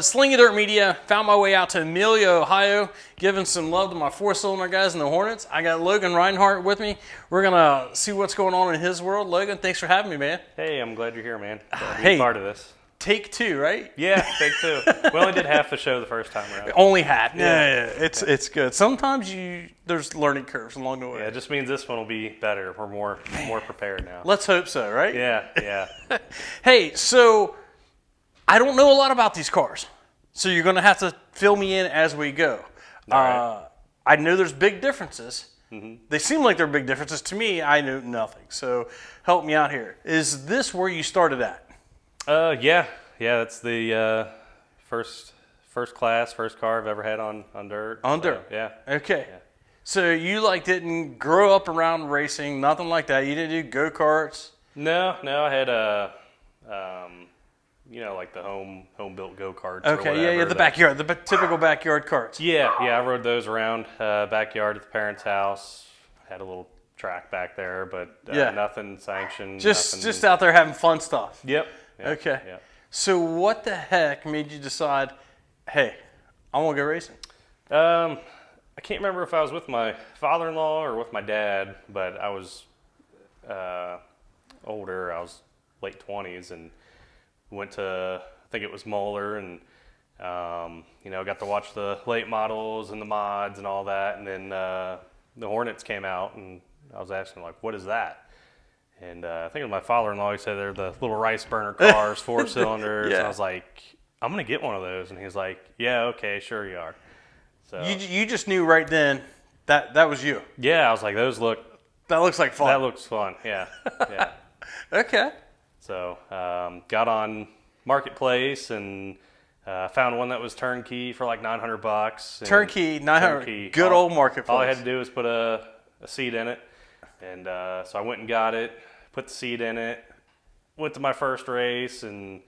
it's Slingin Dirt Media. Found my way out to Amelia, Ohio, giving some love to my four-cylinder guys in the Hornets. I got Logan Reinhardt with me. We're going to see what's going on in his world. Logan, thanks for having me, man. Hey, I'm glad you're here, man. Hey, part of this. Take two, right? Yeah, take two. We only did half the show the first time around. Only half. Yeah. It's good. Sometimes there's learning curves along the way. Yeah, it just means this one will be better. We're more prepared now. Let's hope so, right? Yeah. Hey, so I don't know a lot about these cars, so you're going to have to fill me in as we go. Right. I know there's big differences. Mm-hmm. They seem like they're big differences. To me, I know nothing. So help me out here. Is this where you started at? Yeah. That's the first car I've ever had on dirt. On dirt. Yeah. Okay. Yeah. So you didn't grow up around racing, nothing like that. You didn't do go-karts. No. I had like the home built go karts. Okay. Yeah. The backyard, the typical backyard karts. Yeah. I rode those around backyard at the parents' house. Had a little track back there, but nothing sanctioned. Just out there having fun stuff. Yep. Okay. Yep. So what the heck made you decide, hey, I want to go racing? I can't remember if I was with my father-in-law or with my dad, but I was older. I was late 20s and went to, I think it was Moeller, and got to watch the late models and the mods and all that. And then the Hornets came out, and I was asking, what is that? And I think it was my father-in-law. He said they're the little rice burner cars, 4 cylinders. Yeah. And I was like, I'm going to get one of those. And he was like, yeah, okay, sure you are. So You just knew right then that was you. yeah, I was like, that looks like fun. That looks fun, yeah. Okay. So got on Marketplace and found one that was turnkey for like $900. Turnkey, 900. Good old Marketplace. All I had to do was put a seat in it. And so I went and got it, put the seat in it, went to my first race, and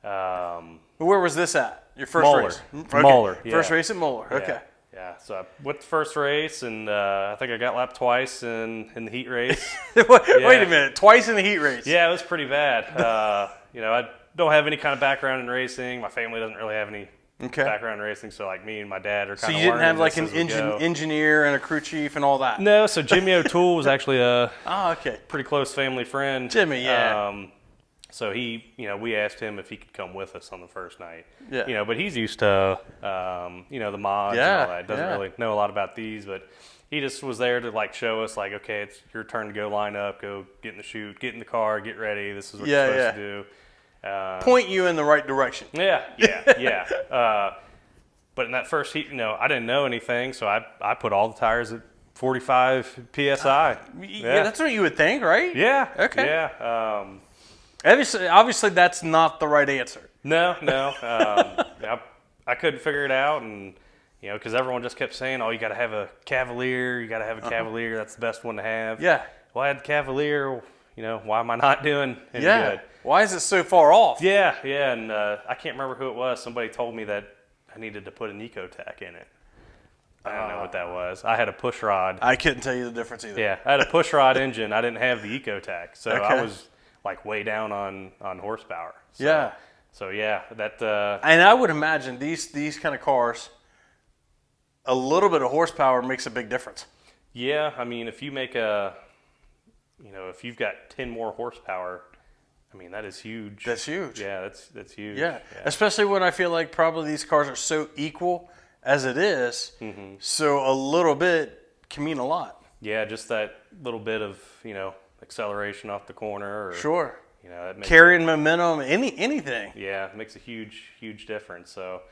where was this at? Your first Moeller. race? Okay. Moeller, yeah. First race at Moeller. Yeah. Okay. Yeah, so I went the first race, and I think I got lapped twice in the heat race. Wait a minute, twice in the heat race? Yeah, it was pretty bad. I don't have any kind of background in racing. My family doesn't really have any background in racing, so me and my dad are kind of. So you didn't have like an engineer and a crew chief and all that? No, so Jimmy O'Toole was actually a pretty close family friend. Jimmy, yeah. So we asked him if he could come with us on the first night. Yeah. But he's used to, the mods and all that. Doesn't really know a lot about these, but he just was there to show us okay, it's your turn to go line up, go get in the chute, get in the car, get ready. This is what you're supposed to do. Point you in the right direction. Yeah. But in that first heat, I didn't know anything, so I put all the tires at 45 PSI. Yeah, that's what you would think, right? Yeah. Okay. Yeah. Obviously, that's not the right answer. No. I couldn't figure it out, and because everyone just kept saying, "Oh, you got to have a Cavalier. You got to have a Cavalier. That's the best one to have." Yeah. Well, I had the Cavalier. Why am I not doing any good? Why is it so far off? Yeah, and I can't remember who it was. Somebody told me that I needed to put an Ecotec in it. I don't know what that was. I had a push rod. I couldn't tell you the difference either. Yeah, I had a push rod engine. I didn't have the Ecotec, so I was way down on horsepower. So that. And I would imagine these kind of cars, a little bit of horsepower makes a big difference. Yeah, if you make if you've got 10 more horsepower, that is huge. That's huge. Yeah, that's huge. Yeah, especially when I feel like probably these cars are so equal as it is, so a little bit can mean a lot. Yeah, just that little bit of, acceleration off the corner. Or, sure. That makes carrying momentum, anything. Yeah, it makes a huge difference. So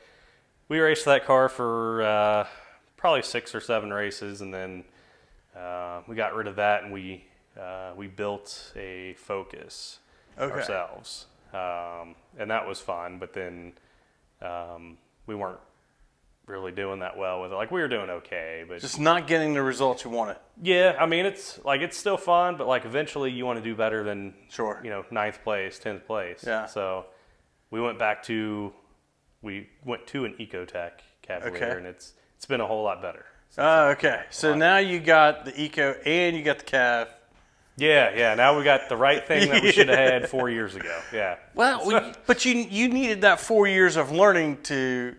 we raced that car for probably 6 or 7 races, and then we got rid of that, and we built a Focus ourselves, and that was fun. But then we weren't really doing that well with it. We were doing okay, but just not getting the results you wanted. Yeah, it's still fun, but eventually you want to do better than 9th place, 10th place. Yeah. So we went to an Ecotec Cavalier, and it's been a whole lot better. Okay. So now you got the Eco and you got the Cav. Yeah. Now we got the right thing that we should have had 4 years ago. Yeah. Well, but you needed that 4 years of learning to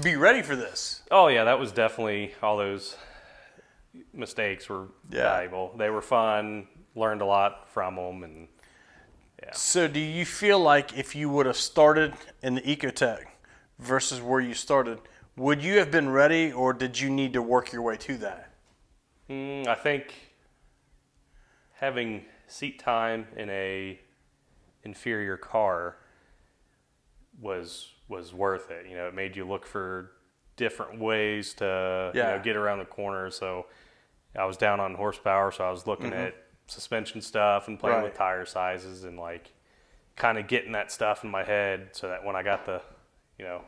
be ready for this. Oh yeah, that was definitely, all those mistakes were valuable. They were fun. Learned a lot from them, and yeah. So do you feel like if you would have started in the Ecotech versus where you started, would you have been ready, or did you need to work your way to that? I think having seat time in a inferior car was worth it. It made you look for different ways to get around the corner. So I was down on horsepower, so I was looking at suspension stuff and playing with tire sizes and like kind of getting that stuff in my head, so that when I got the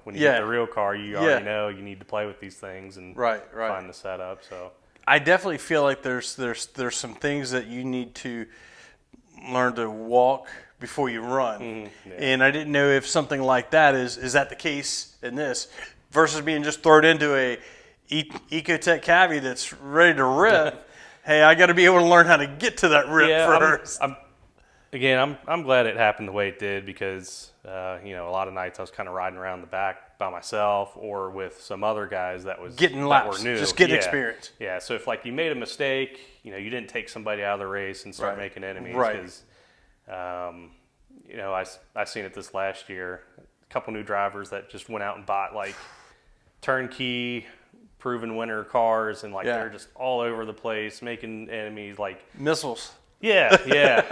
when you get the real car, you already know you need to play with these things and find the setup. So I definitely feel like there's some things that you need to learn to walk before you run. And I didn't know if something like that is that the case in this versus being just thrown into a Ecotech Cavi that's ready to rip. Hey, I got to be able to learn how to get to that rip first. I'm glad it happened the way it did, because a lot of nights I was kind of riding around the back by myself or with some other guys that was getting laps, were new. Just getting experience. Yeah, so if like you made a mistake, you didn't take somebody out of the race and start making enemies, because I seen it this last year. A couple new drivers that just went out and bought like turnkey proven winner cars, and like they're just all over the place making enemies like missiles. Yeah.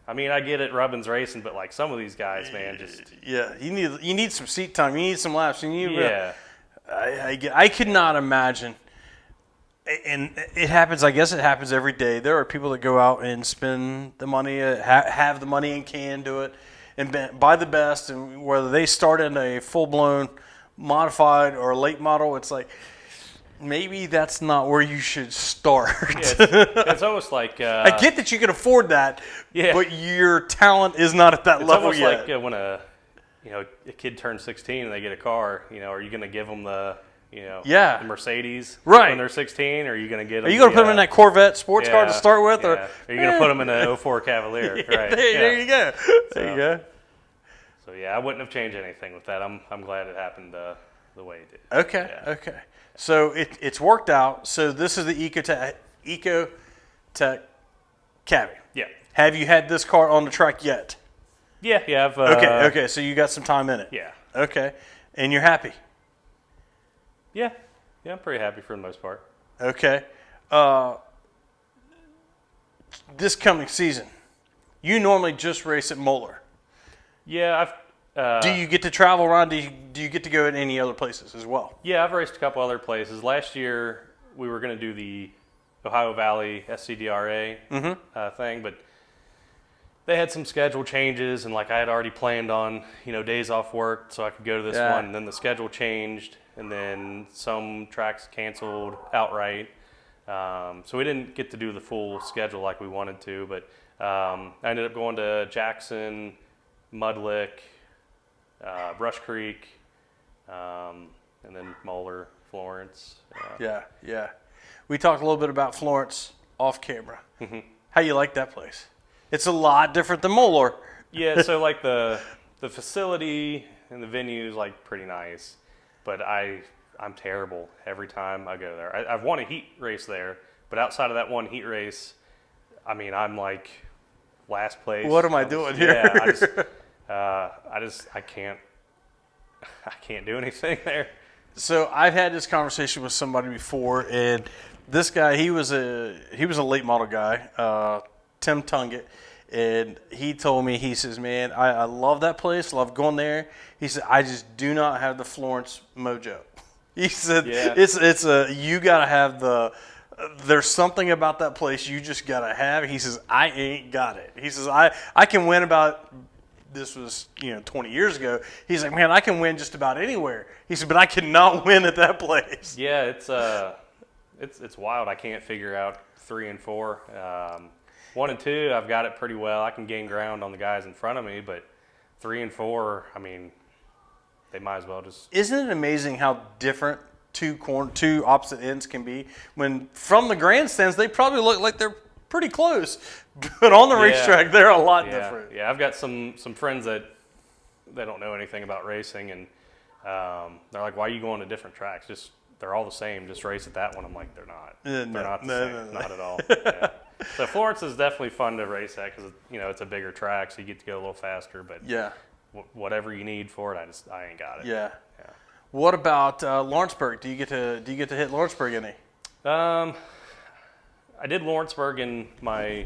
I mean, I get it, Rubbin's racing, but like some of these guys, man, just you need some seat time, you need some laps, you need I could not imagine, and it happens. I guess it happens every day. There are people that go out and spend the money, have the money and can do it, and buy the best, and whether they start in a full blown modified or late model, it's like, maybe that's not where you should start. It's almost like I get that you can afford that, but your talent is not at that level yet. It's almost like when a kid turns 16 and they get a car. Are you going to give them the the Mercedes when they're 16, or are you going to get them? Are you going to put them in that Corvette sports car to start with, or are you going to put them in an 04 Cavalier? Right. There you go. There you go. So I wouldn't have changed anything with that. I'm glad it happened the way it did. Okay. So it's worked out. So this is the Ecotech Cavi. Yeah. Have you had this car on the track yet? Yeah. I've, Okay. So you got some time in it. Yeah. Okay. And you're happy? Yeah. I'm pretty happy for the most part. Okay. This coming season, you normally just race at Moeller. Yeah, do you get to travel around? Do you get to go in any other places as well? Yeah, I've raced a couple other places. Last year, we were going to do the Ohio Valley SCDRA thing, but they had some schedule changes, and like I had already planned on days off work so I could go to this one. And then the schedule changed, and then some tracks canceled outright. So we didn't get to do the full schedule like we wanted to, but I ended up going to Jackson, Mudlick, Brush Creek, and then Moeller, Florence. Yeah. We talked a little bit about Florence off camera. How you like that place? It's a lot different than Moeller. Yeah, so like the facility and the venue is like pretty nice, but I'm terrible every time I go there. I've won a heat race there, but outside of that one heat race, I mean, I'm like last place. What am I doing here? Yeah, I can't do anything there. So I've had this conversation with somebody before, and this guy, he was a late model guy, Tim Tungett, and he told me, he says, man, I love that place, love going there. He said, I just do not have the Florence mojo. He said, you gotta have there's something about that place you just gotta have. He says, I ain't got it. He says, I can win about. This was 20 years ago. He's like, man, I can win just about anywhere. He said, but I cannot win at that place. Yeah, it's wild. I can't figure out 3 and 4. 1 and 2, I've got it pretty well. I can gain ground on the guys in front of me, but 3 and 4, I mean, they might as well just. Isn't it amazing how different two opposite ends can be? When from the grandstands, they probably look like they're pretty close, but on the racetrack they're a lot different. Yeah, I've got some friends that they don't know anything about racing, and they're like, "Why are you going to different tracks? Just they're all the same. Just race at that one." I'm like, "They're not. They're not the same. Not at all." Yeah. So Florence is definitely fun to race at because it's a bigger track, so you get to go a little faster. But whatever you need for it, I ain't got it. Yeah. What about Lawrenceburg? Do you get to hit Lawrenceburg any? I did Lawrenceburg in my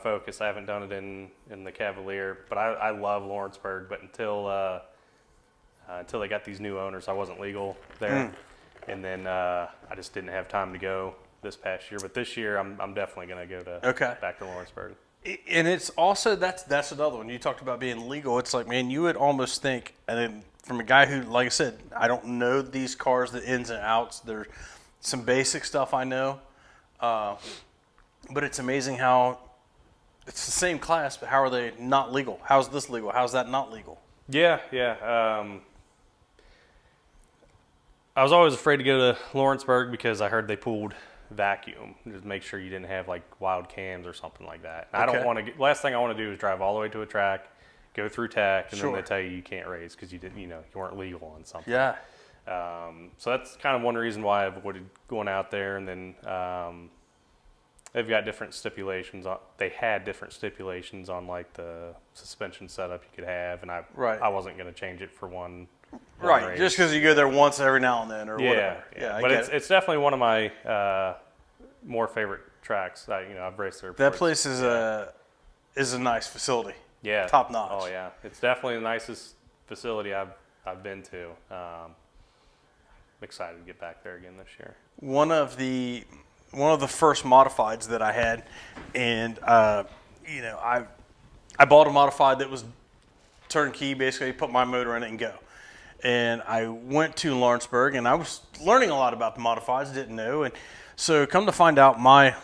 Focus. I haven't done it in the Cavalier, but I love Lawrenceburg. But until they got these new owners, I wasn't legal there, and then I just didn't have time to go this past year. But this year, I'm definitely going to go back to Lawrenceburg. And it's also that's another one. You talked about being legal. It's like, man, you would almost think, and then from a guy who, like I said, I don't know these cars, the ins and outs. There's some basic stuff I know. But it's amazing how it's the same class, but how are they not legal? How's this legal? How's that not legal? Yeah. I was always afraid to go to Lawrenceburg because I heard they pulled vacuum, just make sure you didn't have like wild cams or something like that. I don't want to. Last thing I want to do is drive all the way to a track, go through TAC, and then they tell you can't race because you didn't, you weren't legal on something. Yeah. So that's kind of one reason why I avoided going out there. And then they've got different stipulations. They had different stipulations on like the suspension setup you could have, and I wasn't going to change it for one race. Just because you go there once every now and then or whatever. Yeah. But it's definitely one of my more favorite tracks. I've raced there. That place is a nice facility. Yeah, top notch. Oh yeah, it's definitely the nicest facility I've been to. I'm excited to get back there again this year. One of the first modifieds that I had, and I bought a modified that was turnkey. Basically, put my motor in it and go. And I went to Lawrenceburg, and I was learning a lot about the modifieds. Didn't know, and so come to find out, my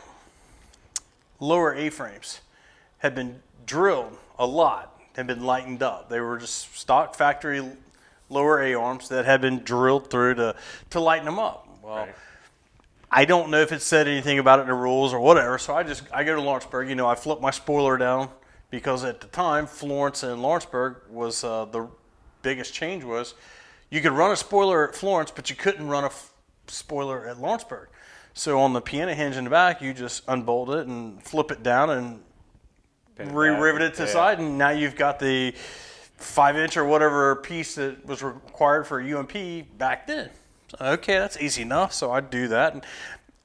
lower A-frames had been drilled a lot, had been lightened up. They were just stock factory lower A-arms that had been drilled through to lighten them up. Well, I don't know if it said anything about it in the rules or whatever, so I go to Lawrenceburg. I flip my spoiler down because at the time, Florence and Lawrenceburg was the biggest change was you could run a spoiler at Florence, but you couldn't run a spoiler at Lawrenceburg. So on the piano hinge in the back, you just unbolt it and flip it down and re-rivet it to the side, and now you've got the 5-inch or whatever piece that was required for a UMP back then. So, okay, that's easy enough. So I do that, and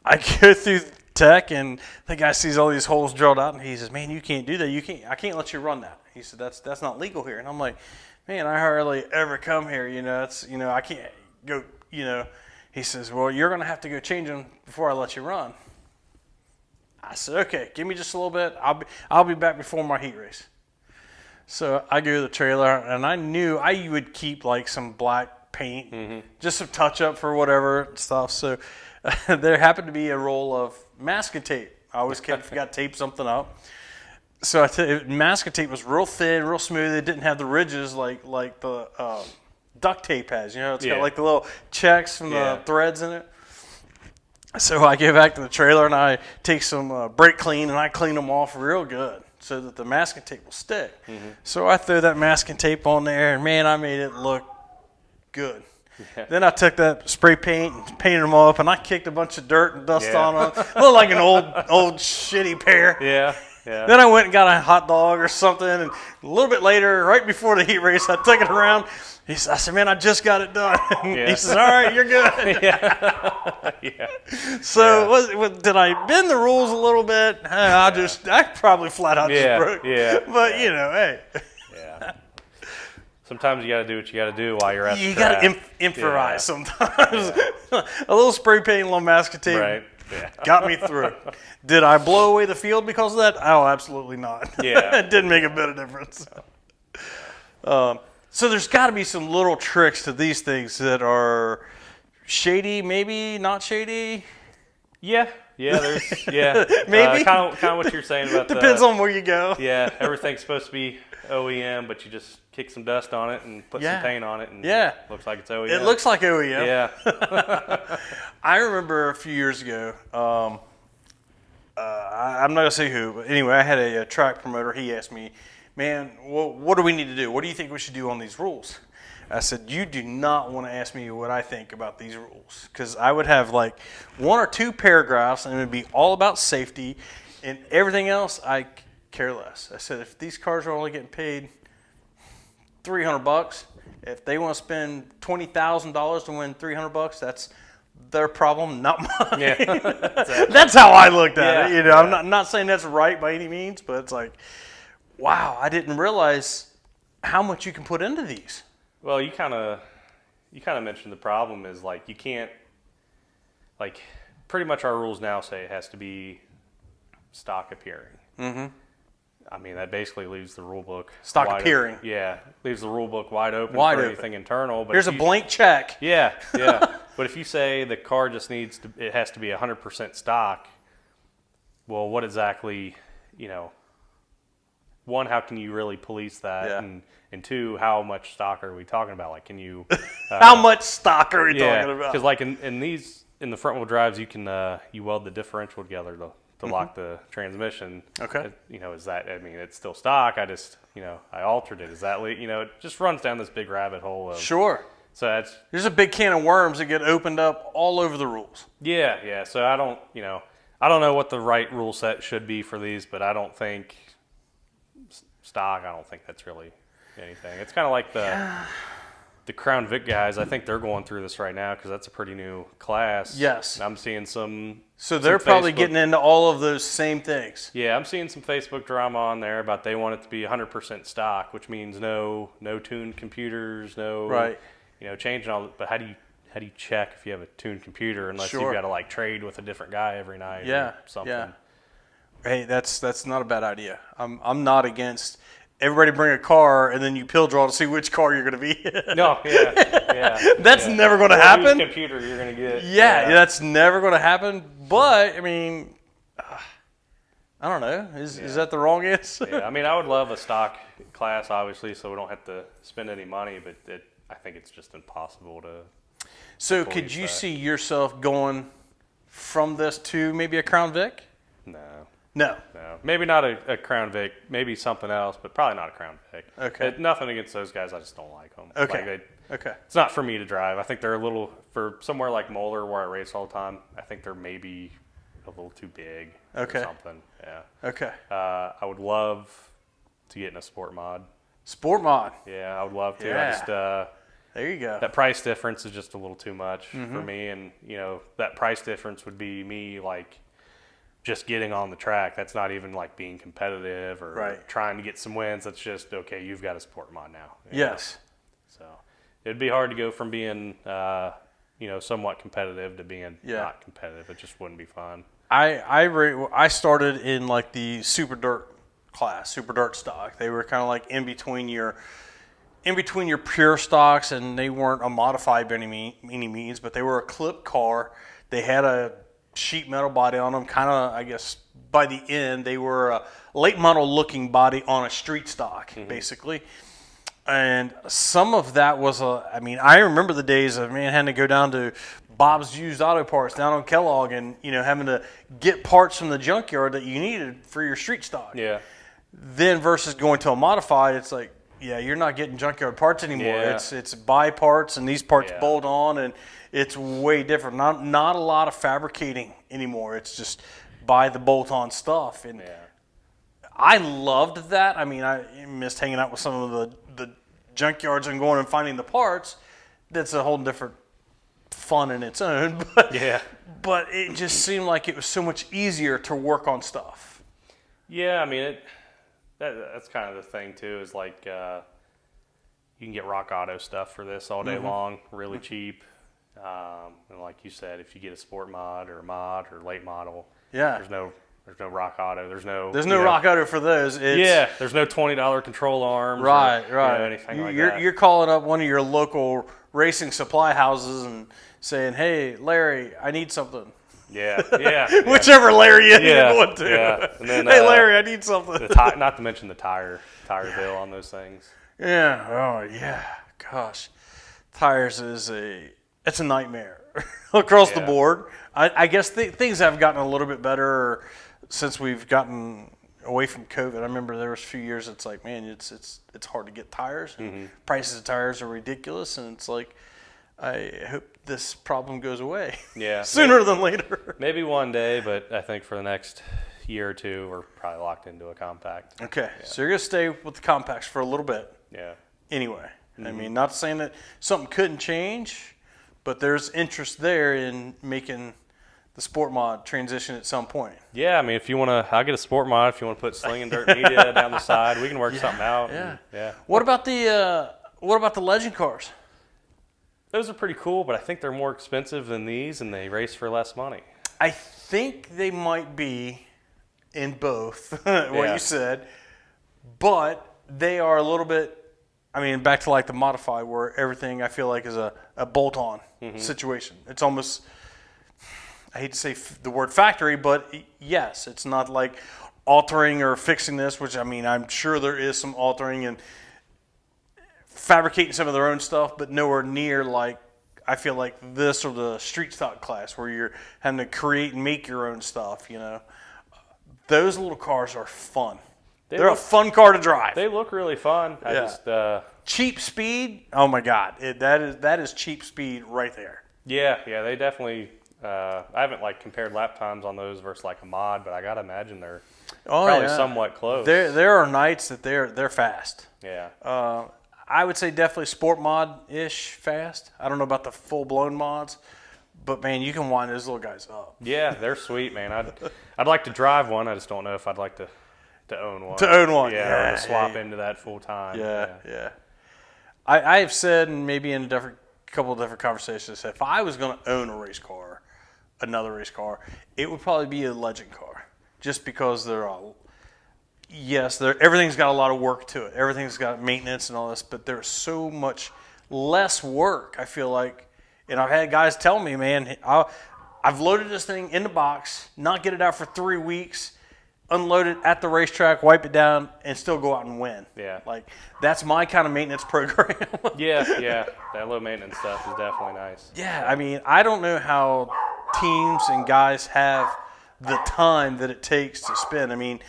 I go through tech, and the guy sees all these holes drilled out, and he says, "Man, you can't do that. I can't let you run that." He said, "That's not legal here." And I'm like, "Man, I hardly ever come here. I can't go. He says, "Well, you're going to have to go change them before I let you run." I said, "Okay, give me just a little bit. I'll be back before my heat race." So I go to the trailer, and I knew I would keep like some black paint, just some touch up for whatever stuff. So there happened to be a roll of masking tape. I always forgot to tape something up. So masking tape was real thin, real smooth. It didn't have the ridges like the duct tape has. It's got like the little checks from the threads in it. So I get back to the trailer, and I take some brake clean, and I clean them off real good so that the masking tape will stick. So I threw that masking tape on there, and man, I made it look good. Then I took that spray paint and painted them all up, and I kicked a bunch of dirt and dust on them. Looked like an old shitty pair. Yeah. Then I went and got a hot dog or something, and a little bit later, right before the heat race, I took it around. I said, "Man, I just got it done." He says, "All right, you're good." So did I bend the rules a little bit? I probably flat out just broke. But hey. Yeah. Sometimes you got to do what you got to do while you're at the track. You got to improvise sometimes. A little spray paint, a little masking tape. Right. Got me through. Did I blow away the field because of that? Oh, absolutely not. It didn't make a bit of difference. So there's got to be some little tricks to these things that are shady, maybe not shady. Yeah. There's maybe kind of what you're saying about depends on where you go. Yeah, everything's supposed to be OEM, but you just kick some dust on it and put some paint on it, and looks like it's OEM. It looks like OEM. Yeah. I remember a few years ago, I'm not going to say who, but anyway, I had a track promoter. He asked me, man, what do we need to do? What do you think we should do on these rules? I said, you do not want to ask me what I think about these rules, because I would have like 1 or 2 paragraphs, and it would be all about safety, and everything else I care less. I said, if these cars are only getting paid $300, if they want to spend $20,000 to win $300, that's their problem, not mine. Yeah, exactly. That's how I looked at it. You know, yeah. I'm not saying that's right by any means, but it's like, wow, I didn't realize how much you can put into these. Well, you kind of mentioned the problem is like you can't, like, pretty much our rules now say it has to be stock appearing. Mm-hmm. I mean, that basically leaves the rule book Stock wide appearing. Open. Yeah, leaves the rule book wide open Wide for open. anything internal. But Here's a blank check. Yeah, yeah. But if you say the car just it has to be 100% stock, well, what exactly, you know, one, how can you really police that? Yeah. And 2, how much stock are we talking about? Like, can you... How much stock are we talking about? Because like in the front wheel drives, you can you weld the differential together to lock the transmission. Okay. You know, is that, I mean, it's still stock. I just, you know, I altered it. Is that, you know, it just runs down this big rabbit hole of... Sure. So that's... There's a big can of worms that get opened up all over the rules. Yeah, yeah. So I don't, you know, I don't know what the right rule set should be for these, but I don't think stock, I don't think that's really anything. It's kind of like the Crown Vic guys. I think they're going through this right now because that's a pretty new class. Yes. And I'm seeing some... So they're probably getting into all of those same things. Yeah, I'm seeing some Facebook drama on there about they want it to be 100% stock, which means no tuned computers, no... Right. You know, changing all... But how do you check if you have a tuned computer unless Sure. you've got to like trade with a different guy every night Yeah, or something? yeah. Hey, that's not a bad idea. I'm not against everybody bring a car and then you pill draw to see which car you're going to be. No, yeah. That's never going to happen. Whose computer you're going to get. Yeah, that's never going to happen. But I mean, I don't know. Is that the wrong answer? Yeah, I mean, I would love a stock class, obviously, so we don't have to spend any money. But I think it's just impossible to. So could you see yourself going from this to maybe a Crown Vic? No. No. Maybe not a Crown Vic. Maybe something else, but probably not a Crown Vic. Okay. Nothing against those guys. I just don't like them. Okay. Like Okay. It's not for me to drive. I think they're a little, for somewhere like Moeller where I race all the time, I think they're maybe a little too big Okay. or something. Yeah. Okay. I would love to get in a sport mod. Sport mod. Yeah, I would love to. Yeah. I just, There you go. that price difference is just a little too much for me. And, you know, that price difference would be me, like, just getting on the track. That's not even, like, being competitive or trying to get some wins. That's just, okay, you've got a sport mod now. Yes. So it'd be hard to go from being, you know, somewhat competitive to being not competitive. It just wouldn't be fun. I started in, like, the Super Dirt class, Super Dirt stock. They were kind of like in between your pure stocks, and they weren't a modified by any means, but they were a clip car. They had a sheet metal body on them, kind of, I guess, by the end, they were a late model looking body on a street stock, basically. And some of that was I remember the days of, having to go down to Bob's Used Auto Parts down on Kellogg and, having to get parts from the junkyard that you needed for your street stock. Yeah. Then versus going to a modified, it's like, yeah, you're not getting junkyard parts anymore. Yeah. It's buy parts, and these parts bolt on, and it's way different. Not a lot of fabricating anymore. It's just buy the bolt-on stuff. And I loved that. I mean, I missed hanging out with some of the junkyards and going and finding the parts. That's a whole different fun in its own. But it just seemed like it was so much easier to work on stuff. Yeah, I mean, that's kind of the thing, too, is like you can get Rock Auto stuff for this all day long, really cheap. And like you said, if you get a sport mod or late model, there's no Rock Auto. There's no Rock Auto for those. There's no $20 control arms. Right. Anything like that. You're calling up one of your local racing supply houses and saying, "Hey, Larry, I need something." Yeah. Whichever Larry you want to. Yeah. And then, hey, Larry, I need something. Not to mention the tire bill on those things. Yeah. Oh, yeah. Gosh, tires it's a nightmare across the board. I guess things have gotten a little bit better. since we've gotten away from COVID, I remember there was a few years it's like, man, it's hard to get tires. And prices of tires are ridiculous, and it's like, I hope this problem goes away. Yeah. Sooner than later. Maybe one day, but I think for the next year or two, we're probably locked into a compact. Okay, so you're gonna stay with the compacts for a little bit. Yeah. Anyway, I mean, not saying that something couldn't change, but there's interest there in making the sport mod transition at some point. Yeah, I mean, if you want to, I'll get a sport mod. If you want to put Slingin Dirt Media down the side, we can work something out. Yeah. Yeah. What about the legend cars? Those are pretty cool, but I think they're more expensive than these, and they race for less money. I think they might be in both, what you said, but they are a little bit, I mean, back to like the modified where everything I feel like is a bolt-on situation. It's almost, I hate to say the word factory, but yes, it's not like altering or fixing this, which I mean, I'm sure there is some altering and fabricating some of their own stuff, but nowhere near like I feel like this or the street stock class where you're having to create and make your own stuff. You know, those little cars are fun. They're a fun car to drive. They look really fun. I just cheap speed. Oh my God, that is cheap speed right there. Yeah, they definitely. I haven't like compared lap times on those versus like a mod, but I gotta imagine they're probably somewhat close. There are nights that they're fast. Yeah. I would say definitely sport mod-ish fast. I don't know about the full-blown mods, but, man, you can wind those little guys up. Yeah, they're sweet, man. I'd like to drive one. I just don't know if I'd like to own one. To own one. Yeah, or to swap into that full-time. Yeah. I have said, and maybe in a couple of different conversations, if I was going to own a race car, another race car, it would probably be a legend car just because they're all – yes, everything's got a lot of work to it. Everything's got maintenance and all this, but there's so much less work, I feel like. And I've had guys tell me, man, I've loaded this thing in the box, not get it out for 3 weeks, unload it at the racetrack, wipe it down, and still go out and win. Yeah. Like, that's my kind of maintenance program. Yeah. That low maintenance stuff is definitely nice. Yeah, I mean, I don't know how teams and guys have the time that it takes to spend. I mean,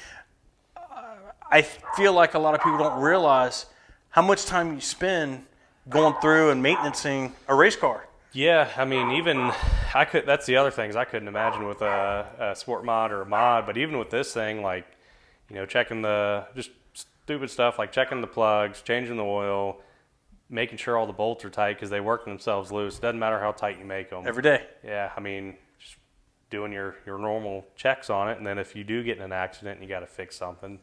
I feel like a lot of people don't realize how much time you spend going through and maintaining a race car. Yeah, I mean, even that's the other thing is I couldn't imagine with a sport mod or a mod, but even with this thing, like, you know, checking just stupid stuff like checking the plugs, changing the oil, making sure all the bolts are tight because they work themselves loose. It doesn't matter how tight you make them. Every day. Yeah, I mean, just doing your normal checks on it, and then if you do get in an accident and you got to fix something,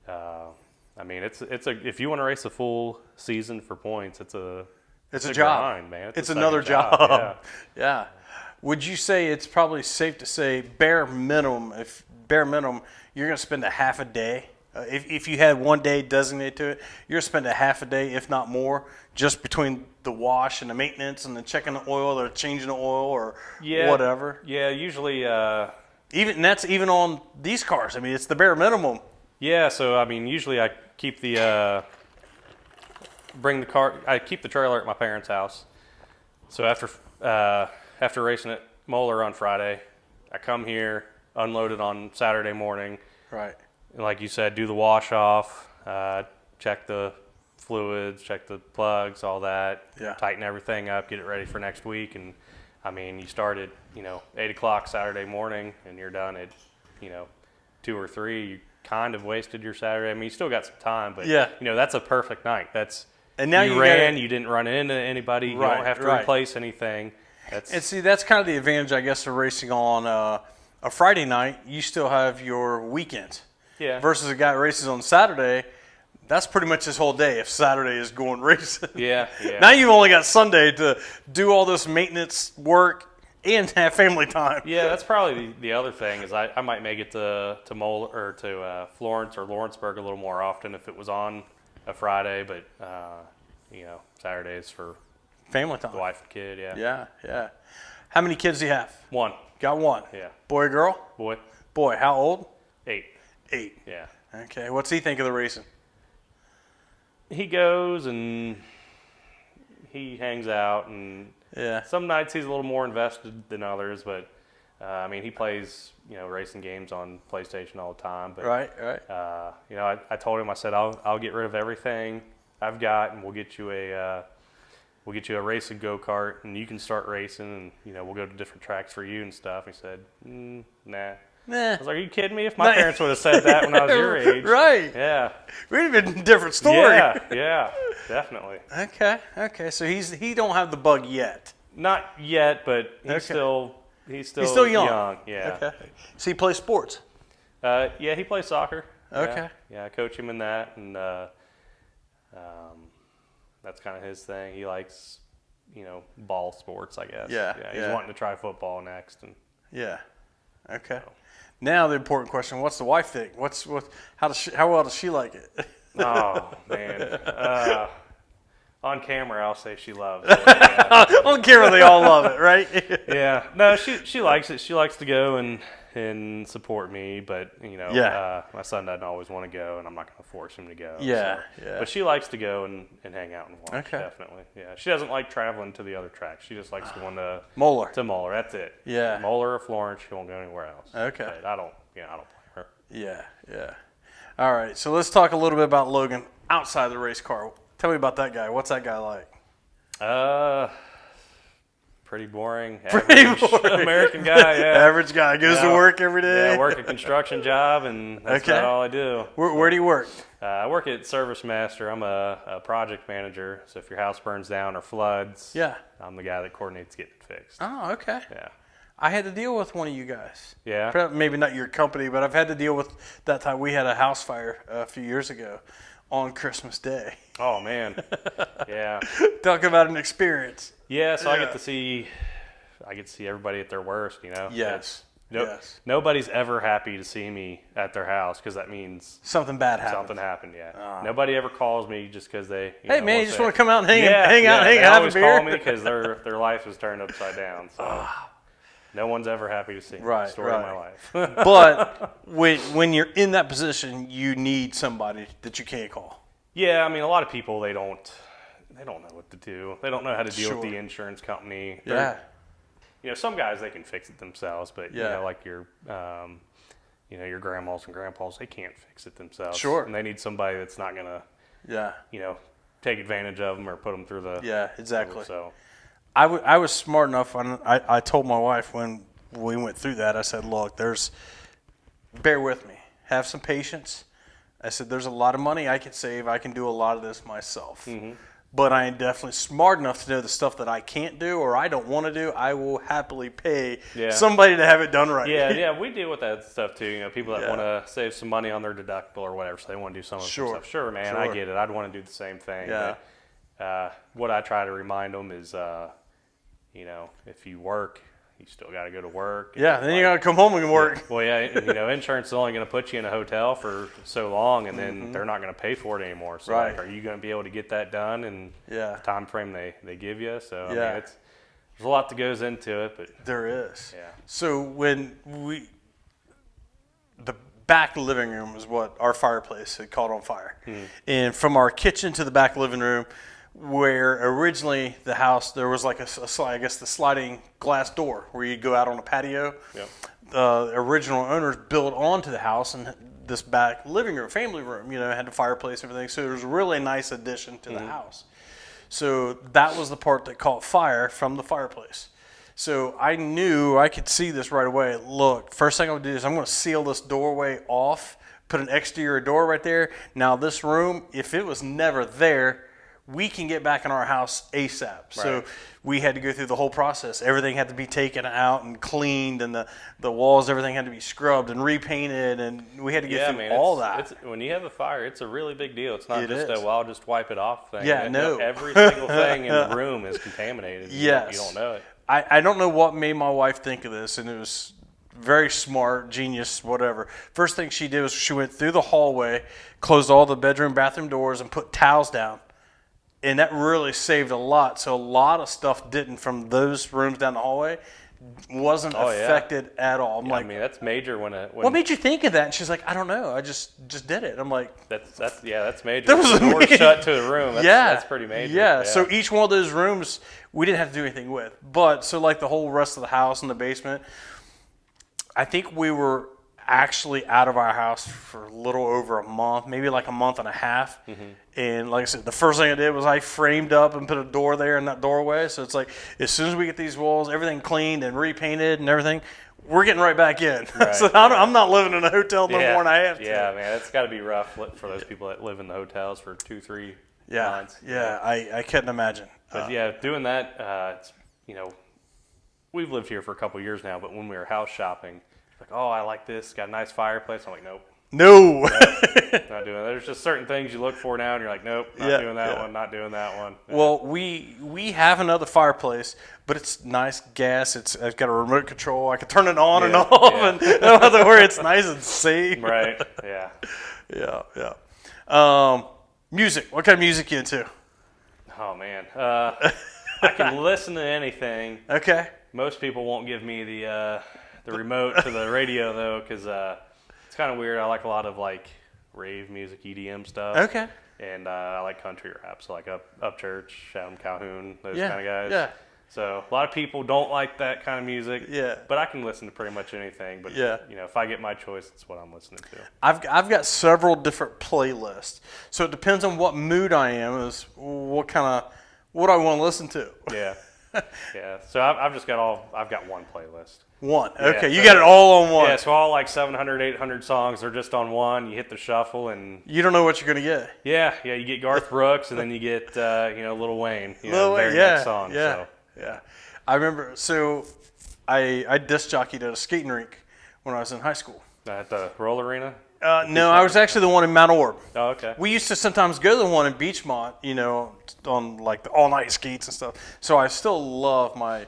I mean, it's if you want to race a full season for points, it's a job, grind, man. It's another job. Yeah. Would you say it's probably safe to say bare minimum, you're going to spend a half a day? If you had 1 day designated to it, you're going to spend a half a day, if not more, just between the wash and the maintenance and the checking the oil or changing the oil or whatever. Yeah, usually. And that's even on these cars. I mean, it's the bare minimum. Yeah, so I mean, usually I keep I keep the trailer at my parents' house. So after racing at Moeller on Friday, I come here, unload it on Saturday morning. Right. And like you said, do the wash off, check the fluids, check the plugs, all that. Yeah. Tighten everything up, get it ready for next week. And I mean, you start at 8 o'clock Saturday morning, and you're done at 2 or 3. You kind of wasted your Saturday. I mean, you still got some time, but that's a perfect night. And now you didn't run into anybody. You don't have to replace anything. And see, that's kind of the advantage, I guess, of racing on a Friday night. You still have your weekend. Yeah. Versus a guy that races on Saturday, that's pretty much his whole day if Saturday is going racing. Yeah. Now you've only got Sunday to do all this maintenance work and have family time. Yeah, that's probably the other thing is I might make it to Moeller or to Florence or Lawrenceburg a little more often if it was on a Friday, but Saturdays for family time. The wife and kid, Yeah. How many kids do you have? 1. Got 1. Yeah. Boy or girl? Boy. How old? 8. 8. Yeah. Okay. What's he think of the racing? He goes and he hangs out, and some nights he's a little more invested than others, but I mean, he plays, racing games on PlayStation all the time. But, Right. I told him, I said, I'll get rid of everything I've got, and we'll get you a racing go-kart, and you can start racing, and, we'll go to different tracks for you and stuff. He said, nah. I was like, are you kidding me? If my parents would have said that when I was your age. Right. Yeah. We'd have been a different story. Yeah, definitely. Okay. So he don't have the bug yet. Not yet, but he's still young. Yeah. Okay. So he plays sports. Yeah, he plays soccer. Okay. Yeah, I coach him in that, and that's kind of his thing. He likes, ball sports, I guess. Yeah. He's wanting to try football next, and yeah. Okay. So. Now the important question: what's the wife think? How well does she like it? Oh man. On camera, I'll say she loves it. Yeah. On camera, they all love it, right? Yeah. No, she likes it. She likes to go and support me, but my son doesn't always want to go, and I'm not going to force him to go. Yeah. But she likes to go and hang out and watch. Okay. Definitely. Yeah. She doesn't like traveling to the other tracks. She just likes going to Moeller. That's it. Yeah. Moeller or Florence. She won't go anywhere else. Okay. But I don't blame her. Yeah. All right. So let's talk a little bit about Logan outside the race car. Tell me about that guy. What's that guy like? Pretty boring. American guy, yeah. Average guy. Goes to work every day. Yeah, work a construction job, and that's about all I do. Where do you work? I work at Service Master. I'm a project manager, so if your house burns down or floods, I'm the guy that coordinates getting it fixed. Oh, okay. Yeah. I had to deal with one of you guys. Yeah. Maybe not your company, but I've had to deal with that time. We had a house fire a few years ago on Christmas Day. Oh, man. Yeah. Talk about an experience. Yeah, so I get to see everybody at their worst, Yes. Nobody's ever happy to see me at their house because that means something bad happened. Something happened, yeah. Nobody ever calls me just because they. Hey man, you just want to come out and hang out, they have always a beer. call me because their life is turned upside down. So no one's ever happy to see me. Right, Story of my life. But when you're in that position, you need somebody that you can't call. Yeah, I mean, a lot of people they don't know what to do. They don't know how to deal with the insurance company. Some guys they can fix it themselves, but like your grandmas and grandpas, they can't fix it themselves. Sure. And they need somebody that's not gonna take advantage of them or put them through the exactly. So I was smart enough. I told my wife when we went through that. I said, look, bear with me. Have some patience. I said, there's a lot of money I can save. I can do a lot of this myself. Mm-hmm. But I am definitely smart enough to know the stuff that I can't do or I don't want to do. I will happily pay somebody to have it done right. Yeah, we deal with that stuff too. People that want to save some money on their deductible or whatever, so they want to do some of the stuff. Sure, man, I get it. I'd want to do the same thing. Yeah. But, what I try to remind them is, if you work, you still got to go to work. Yeah, then you got to come home and work. Well, insurance is only going to put you in a hotel for so long, and then they're not going to pay for it anymore. So, are you going to be able to get that done in the time frame they give you? So, there's a lot that goes into it. But there is. Yeah. So when the back living room is what our fireplace had caught on fire, and from our kitchen to the back living room, where originally the house, there was like the sliding glass door where you go out on a patio. Yep. The original owners built onto the house, and this back living room, family room, had the fireplace and everything. So it was a really nice addition to the house. So that was the part that caught fire from the fireplace. So I knew I could see this right away. Look, first thing I'm going to do is I'm going to seal this doorway off, put an exterior door right there. Now this room, if it was never there, we can get back in our house ASAP. Right. So we had to go through the whole process. Everything had to be taken out and cleaned, and the walls, everything had to be scrubbed and repainted, and we had to get through all that. When you have a fire, it's a really big deal. It's not I'll just wipe it off thing. Yeah, no. Every single thing in the room is contaminated. Yes. You don't know it. I don't know what made my wife think of this, and it was very smart, genius, whatever. First thing she did was she went through the hallway, closed all the bedroom, bathroom doors, and put towels down. And that really saved a lot. So a lot of stuff didn't from those rooms down the hallway wasn't affected at all. I'm like, that's major when what made you think of that? And she's like, I don't know. I just did it. I'm like, that's major. That was the door shut to the room. That's pretty major. Yeah. So each one of those rooms we didn't have to do anything with. But so like the whole rest of the house and the basement, I think we were actually out of our house for a little over a month, maybe like a month and a half. And like I said, the first thing I did was I framed up and put a door there in that doorway. So it's like as soon as we get these walls, everything cleaned and repainted and everything, we're getting right back in. Right, So I'm not living in a hotel no more than I have to. Yeah, man, it's got to be rough for those people that live in the hotels for 2-3 months. Yeah, I couldn't imagine. But doing that, it's, we've lived here for a couple years now, but when we were house shopping, like, oh, I like this, got a nice fireplace. I'm like, nope. No. Not doing that. There's just certain things you look for now, and you're like, nope, not doing that one, not doing that one. Yeah. Well, we have another fireplace, but it's nice gas. It's got a remote control. I can turn it on and off, and no other where it's nice and safe. Right. Yeah. Yeah. Music. What kind of music you into? Oh man, I can listen to anything. Okay. Most people won't give me the remote to the radio though, because it's kind of weird. I like a lot of like rave music, EDM stuff. Okay. And I like country rap, so like Upchurch, Adam Calhoun, those kind of guys. Yeah. So a lot of people don't like that kind of music. Yeah. But I can listen to pretty much anything. But if I get my choice, it's what I'm listening to. I've got several different playlists, so it depends on what mood I am. Is what I want to listen to. Yeah. Yeah. So I've got one playlist. One. Okay, Yeah, you got it all on one. Yeah, so all like 700, 800 songs are just on one. You hit the shuffle and you don't know what you're going to get. Yeah, you get Garth Brooks and then you get Lil Wayne, next song. Yeah. So. Yeah. I remember, so I disc jockeyed at a skating rink when I was in high school. At the roller arena? No, I was actually the one in Mount Orb. Oh, okay. We used to sometimes go to the one in Beachmont, on like the all-night skates and stuff. So I still love my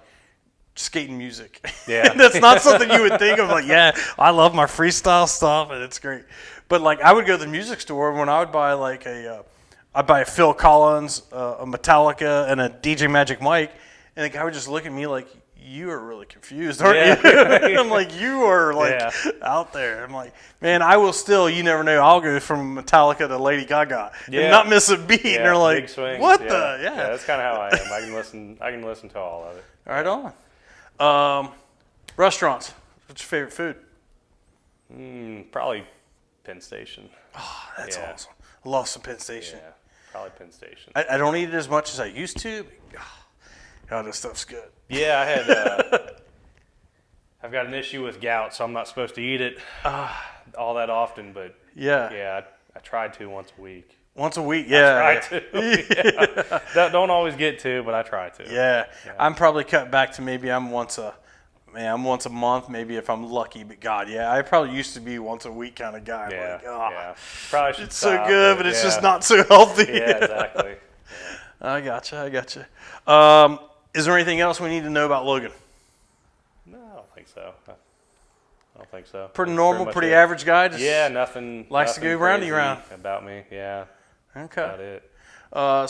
skating music. Yeah. That's not something you would think of. Like, yeah, I love my freestyle stuff, and it's great. But like, I would go to the music store when I would buy like I'd buy a Phil Collins, a Metallica, and a DJ Magic Mike, and the guy would just look at me like, you are really confused, aren't you? I'm like, you are like out there. I'm like, man, I will still, you never know, I'll go from Metallica to Lady Gaga and not miss a beat. And they're like, big swings. what the? Yeah, yeah, that's kind of how I am. I can listen to all of it. Right on. Restaurants. What's your favorite food? Probably Penn Station. Oh, that's awesome. I love some Penn Station. Yeah, probably Penn Station. I don't eat it as much as I used to. But, God, this stuff's good. Yeah, I had. I've got an issue with gout, so I'm not supposed to eat it all that often. But I tried to once a week. Once a week, yeah. I try to. Yeah. Don't always get to, but I try to. Yeah. I'm probably cut back to maybe I'm once a month, maybe if I'm lucky. But God, I probably used to be once a week kind of guy. Yeah. Probably should it's stop, so good, but it's just not so healthy. Yeah, exactly. Yeah. I gotcha. Is there anything else we need to know about Logan? No, I don't think so. I don't think so. Pretty normal, pretty average guy. Just nothing. Likes to go roundy round about me. Yeah. Okay. About it.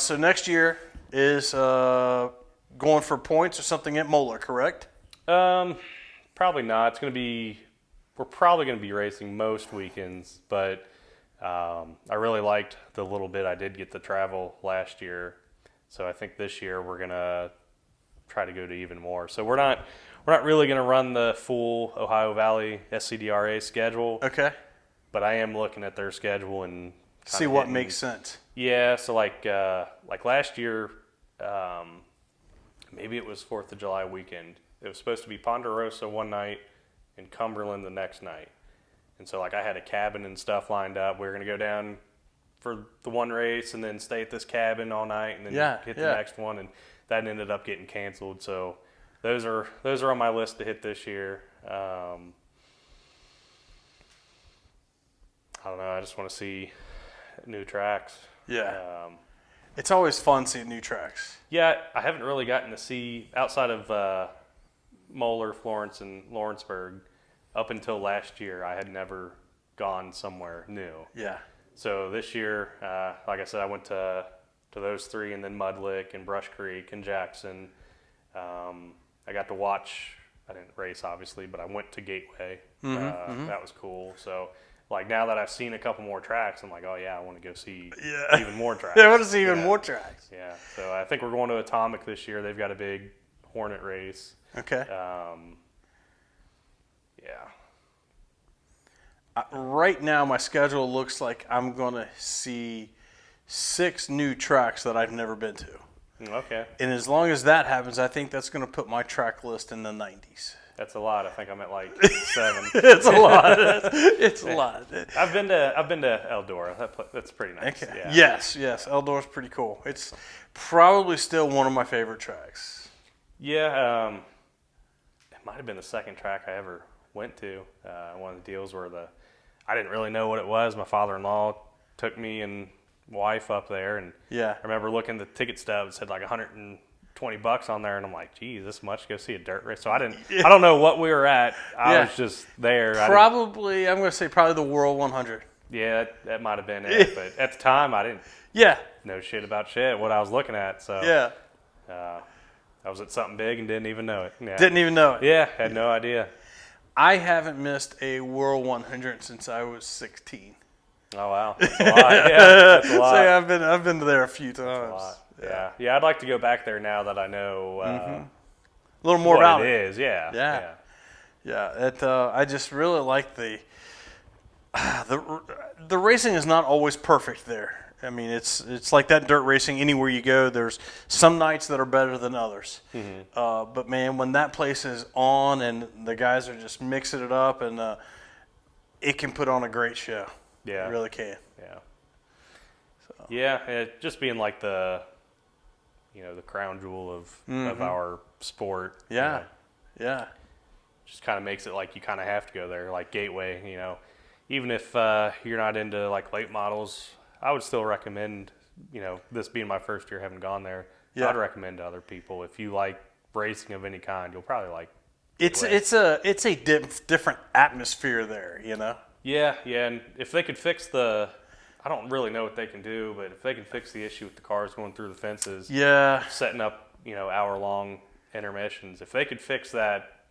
So next year is going for points or something at Moeller, correct? Probably not. We're probably going to be racing most weekends, but I really liked the little bit I did get to travel last year. So I think this year we're going to try to go to even more. So we're not really going to run the full Ohio Valley SCDRA schedule. Okay. But I am looking at their schedule and see what makes sense. Yeah, so like last year, maybe it was 4th of July weekend. It was supposed to be Ponderosa one night and Cumberland the next night. And so I had a cabin and stuff lined up. We were going to go down for the one race and then stay at this cabin all night and then hit the next one, and that ended up getting canceled. So those are on my list to hit this year. I don't know. I just want to see new tracks. Yeah. It's always fun seeing new tracks. Yeah, I haven't really gotten to see outside of Moeller, Florence, and Lawrenceburg. Up until last year, I had never gone somewhere new. Yeah. So this year, like I said, I went to those three, and then Mud Lick and Brush Creek and Jackson. I got to watch. I didn't race, obviously, but I went to Gateway. That was cool. So, now that I've seen a couple more tracks, I'm like, oh yeah, I want to go see even more tracks. I want to see even more tracks. Yeah. So I think we're going to Atomic this year. They've got a big Hornet race. Okay. Yeah. Right now, my schedule looks like I'm going to see 6 new tracks that I've never been to. Okay. And as long as that happens, I think that's going to put my track list in the 90s. That's a lot. I think I'm at like 7. It's a lot. It's a lot. I've been to Eldora. That's pretty nice. Okay. Yeah. Yes. Eldora's pretty cool. It's probably still one of my favorite tracks. Yeah. It might have been the second track I ever went to. One of the deals where I didn't really know what it was. My father-in-law took me and wife up there, and Yeah. I remember looking at the ticket stub. It said like $120 on there, and I'm like, geez, this much to go see a dirt race. So I don't know what we were at. I was just there. Probably, I'm going to say probably the World 100. Yeah, that might have been it. But at the time, I didn't know shit about what I was looking at. So I was at something big and didn't even know it. Yeah. Didn't even know it. Yeah, had no idea. I haven't missed a World 100 since I was 16. Oh wow, that's a lot. Yeah, that's a lot. So I've been there a few times. That's a lot. Yeah. I'd like to go back there now that I know a little more what about it is. Yeah. I just really like the racing is not always perfect there. I mean, it's like that dirt racing anywhere you go. There's some nights that are better than others. But man, when that place is on and the guys are just mixing it up, and it can put on a great show. Yeah, it really can. Yeah. So. Yeah, it just being like the crown jewel of our sport. Yeah, just kind of makes it like you kind of have to go there, like Gateway. Even if you're not into like late models, I would still recommend. This being my first year having gone there, I'd recommend to other people if you like racing of any kind, you'll probably like. It's a different atmosphere there. Yeah, and if they could fix I don't really know what they can do, but if they can fix the issue with the cars going through the fences, setting up, hour-long intermissions, if they could fix that,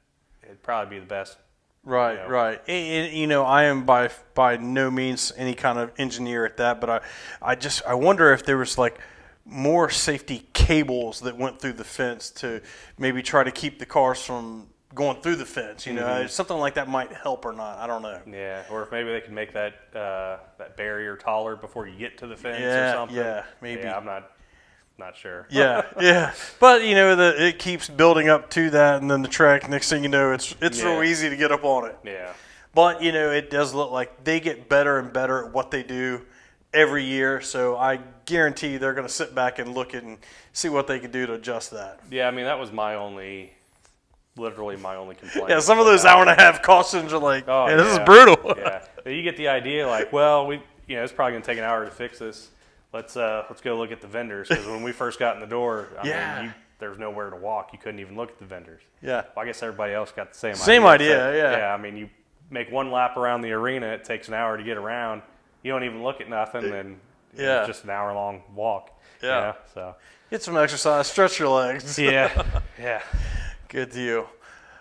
it'd probably be the best. Right. And, I am by no means any kind of engineer at that, but I wonder if there was like more safety cables that went through the fence to maybe try to keep the cars from going through the fence, something like that might help or not. I don't know. Yeah, or if maybe they can make that barrier taller before you get to the fence or something. Yeah, maybe. Yeah, I'm not sure. Yeah. But it keeps building up to that, and then the track. Next thing you know, it's so easy to get up on it. Yeah. But it does look like they get better and better at what they do every year. So I guarantee they're going to sit back and look at and see what they can do to adjust that. Yeah, I mean that was literally my only complaint. Yeah, some of those hour-and-a-half cautions are like, this is brutal. Yeah, you get the idea, like, well, it's probably going to take an hour to fix this. Let's go look at the vendors, because when we first got in the door, I mean, there was nowhere to walk. You couldn't even look at the vendors. Yeah. Well, I guess everybody else got the same idea. Same idea, so, yeah. Yeah, I mean, you make one lap around the arena, it takes an hour to get around. You don't even look at nothing, and it's just an hour-long walk. Yeah. So get some exercise, stretch your legs. Yeah. Good deal.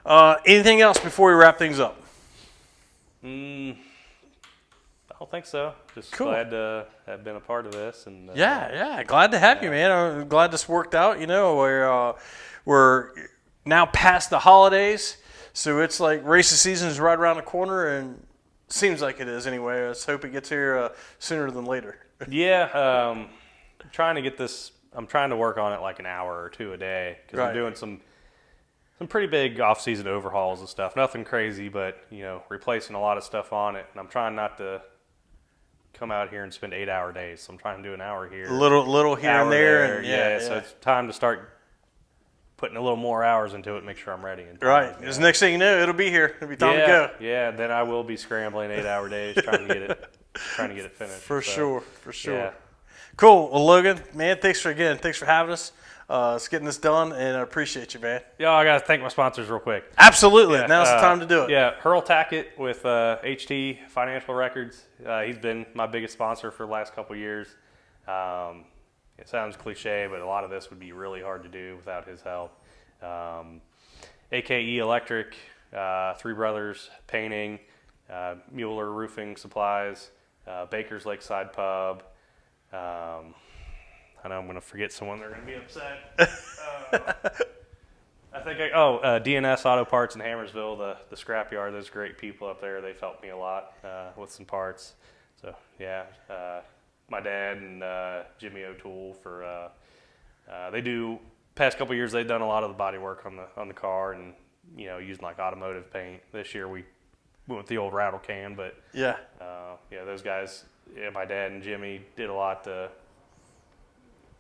Anything else before we wrap things up? I don't think so. Just cool. Glad to have been a part of this. And glad to have you, man. I'm glad this worked out. We're now past the holidays, so it's like racing season is right around the corner, and seems like it is anyway. Let's hope it gets here sooner than later. I'm trying to get this. I'm trying to work on it like an hour or two a day, because I'm doing some pretty big off-season overhauls and stuff. Nothing crazy, but replacing a lot of stuff on it. And I'm trying not to come out here and spend 8-hour days. So I'm trying to do an hour here, little here and there. And so it's time to start putting a little more hours into it. Make sure I'm ready. Right. Because next thing you know, it'll be here. It'll be time to go. Yeah. Then I will be scrambling 8-hour days trying to get it finished. For sure. Yeah. Cool. Well, Logan, man, thanks for having us. It's getting this done, and I appreciate you, man. Yeah, I got to thank my sponsors real quick. Absolutely. Now's the time to do it. Yeah, Hurl Tackett with HT Financial Records. He's been my biggest sponsor for the last couple of years. It sounds cliche, but a lot of this would be really hard to do without his help. AKE Electric, Three Brothers Painting, Mueller Roofing Supplies, Baker's Lakeside Pub. I know I'm going to forget someone. They're going to be upset. I think DNS Auto Parts in Hammersville, the scrapyard. Those great people up there. They've helped me a lot with some parts. So yeah, my dad and Jimmy O'Toole for they do. Past couple of years, they've done a lot of the body work on the car, and using like automotive paint. This year we went with the old rattle can, but Yeah. those guys, my dad and Jimmy did a lot to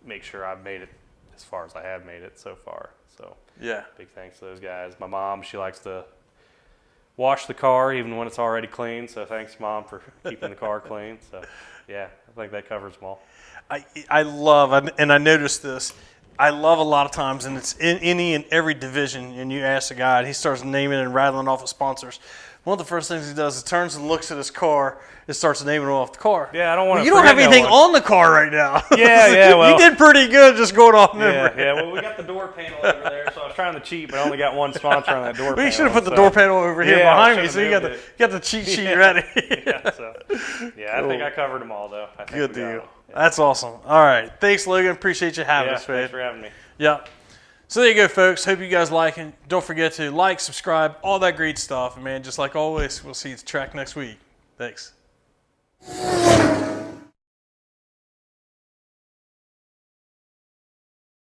make sure I've made it as far as I have made it so far. So Yeah. big thanks to those guys. My mom, she likes to wash the car even when it's already clean. So thanks, Mom, for keeping the car clean. So yeah, I think that covers them all. I love, and I noticed this, I love a lot of times, and it's in any and every division, and you ask a guy, and he starts naming and rattling off his sponsors. One of the first things he does is turns and looks at his car and starts naming off the car. Yeah, I don't want to. You don't have anything on the car right now. Yeah, well, you did pretty good just going off memory. Yeah. Well, we got the door panel over there, so I was trying to cheat, but I only got one sponsor on that door panel. We should have put the door panel over here behind me, so you got the cheat sheet ready. I think I covered them all though. I think Good deal. That's awesome. All right, thanks, Logan. Appreciate you having us, man. Thanks for having me. Yep. So there you go, folks. Hope you guys like it. Don't forget to like, subscribe, all that great stuff. And, man, just like always, we'll see you at the track next week. Thanks.